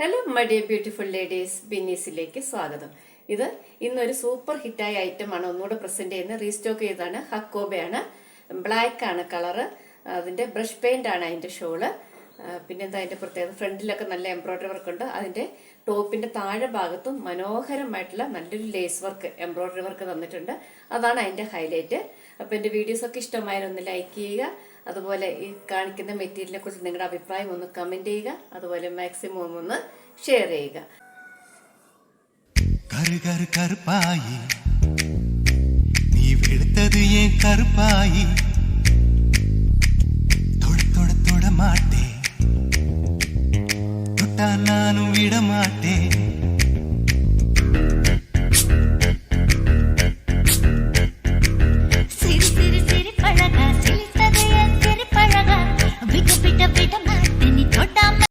Hello my dear beautiful ladies, ബിന്നീസിലേക്ക് സ്വാഗതം. ഇത് ഇന്നൊരു സൂപ്പർ ഹിറ്റായ ഐറ്റമാണ് ഒന്നുകൂടെ പ്രസന്റ് ചെയ്യുന്നത്. റീസ്റ്റോക്ക് ചെയ്താണ്. ഹക്കോബയാണ്, ബ്ലാക്ക് ആണ് കളറ്. അതിന്റെ ബ്രഷ് പെയിന്റ് ആണ് അതിന്റെ ഷോള്. പിന്നെന്താ അതിന്റെ പ്രത്യേകത, ഫ്രണ്ടിലൊക്കെ നല്ല എംബ്രോയിഡറി വർക്ക് ഉണ്ട്. അതിന്റെ ടോപ്പിന്റെ താഴെ ഭാഗത്തും മനോഹരമായിട്ടുള്ള നല്ലൊരു ലേസ് വർക്ക്, എംബ്രോയിഡറി വർക്ക് തന്നിട്ടുണ്ട്. അതാണ് അതിന്റെ ഹൈലൈറ്റ്. അപ്പൊ എന്റെ വീഡിയോസ് ഒക്കെ ഇഷ്ടമായാലൊന്ന് ലൈക്ക് ചെയ്യുക. അതുപോലെ ഈ കാണിക്കുന്ന മെറ്റീരിയലിനെ കുറിച്ച് നിങ്ങളുടെ അഭിപ്രായം ഒന്ന് കമന്റ് ചെയ്യുക. അതുപോലെ മാക്സിമം ഒന്ന് ഷെയർ ചെയ്യുക. കറുപ്പായി നീ വെളുത്തത് ഏ കറുപ്പായി തൊട മാട്ടേ തൊട്ടാ നാനും വിടമാട്ടേ